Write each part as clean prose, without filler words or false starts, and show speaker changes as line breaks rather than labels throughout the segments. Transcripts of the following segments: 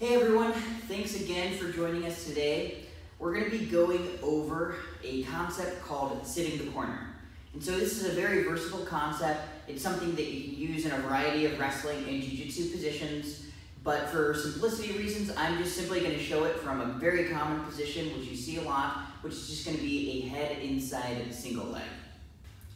Hey everyone, thanks again for joining us today. We're going to be going over a concept called sitting the corner. And so this is a very versatile concept. It's something that you can use in a variety of wrestling and jiu-jitsu positions, but for simplicity reasons, I'm just simply going to show it from a very common position, which you see a lot, which is just going to be a head inside single leg.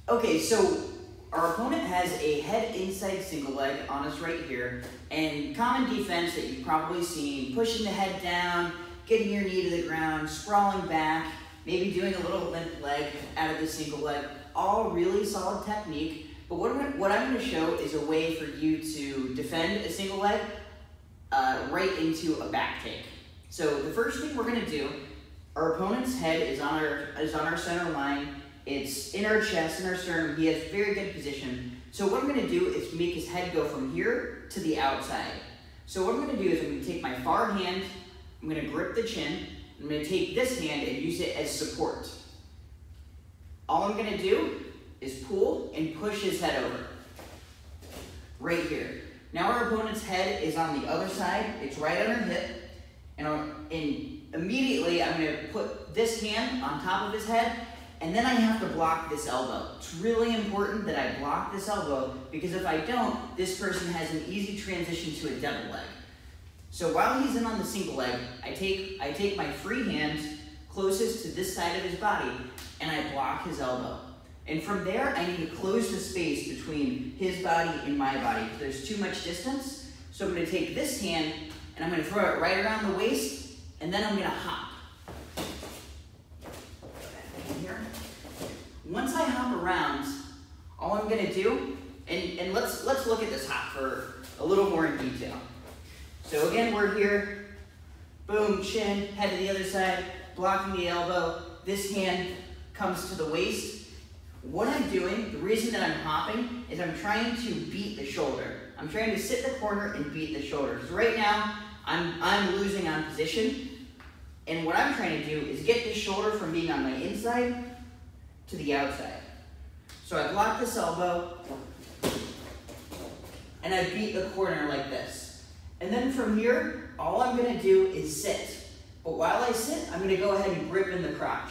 Okay, so our opponent has a head inside single leg on us right here, and common defense that you've probably seen, pushing the head down, getting your knee to the ground, sprawling back, maybe doing a little limp leg out of the single leg, all really solid technique. But what I'm going to show is a way for you to defend a single leg right into a back take. So the first thing we're going to do, our opponent's head is on our center line. It's in our chest, in our sternum. He has very good position. So what I'm going to do is make his head go from here to the outside. So what I'm going to do is I'm going to take my far hand, I'm going to grip the chin, I'm going to take this hand and use it as support. All I'm going to do is pull and push his head over. Right here. Now our opponent's head is on the other side. It's right on her hip. And immediately I'm going to put this hand on top of his head, and then I have to block this elbow. It's really important that I block this elbow, because if I don't, this person has an easy transition to a double leg. So while he's in on the single leg, I take my free hand closest to this side of his body, and I block his elbow. And from there, I need to close the space between his body and my body. If there's too much distance, so I'm going to take this hand, and I'm going to throw it right around the waist, and then I'm going to hop. Once I hop around, all I'm going to do, and let's look at this hop for a little more in detail. So again, we're here, boom, chin, head to the other side, blocking the elbow. This hand comes to the waist. What I'm doing, the reason that I'm hopping, is I'm trying to beat the shoulder. I'm trying to sit the corner and beat the shoulder. So right now, I'm losing on position, and what I'm trying to do is get this shoulder from being on my inside to the outside. So I block this elbow, and I beat the corner like this. And then from here, all I'm going to do is sit. But while I sit, I'm going to go ahead and grip in the crotch.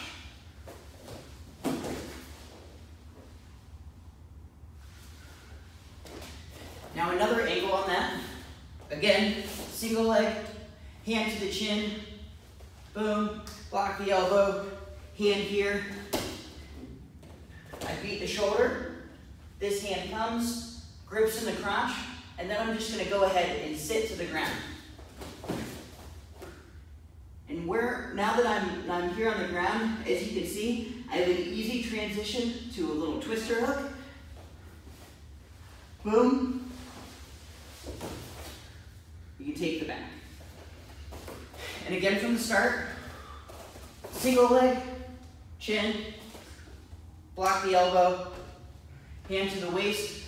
Now another angle on that. Again, single leg, hand to the chin, boom, block the elbow, hand here. I beat the shoulder, this hand comes, grips in the crotch, and then I'm just going to go ahead and sit to the ground. And now that I'm here on the ground, as you can see, I have an easy transition to a little twister hook. Boom. You can take the back. And again from the start, single leg, chin, block the elbow, hand to the waist,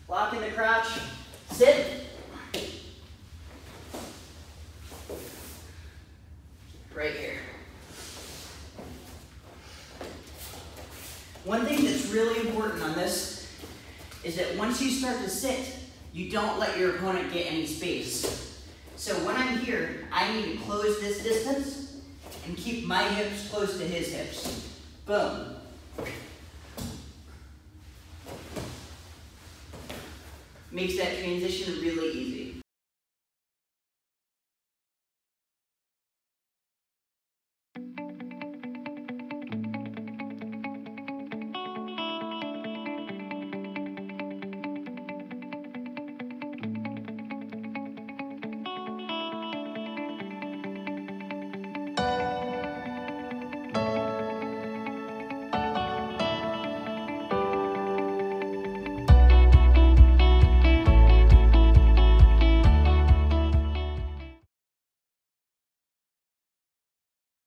lock in the crotch, sit. Right here. One thing that's really important on this is that once you start to sit, you don't let your opponent get any space. So when I'm here, I need to close this distance and keep my hips close to his hips. Boom. Makes that transition really easy.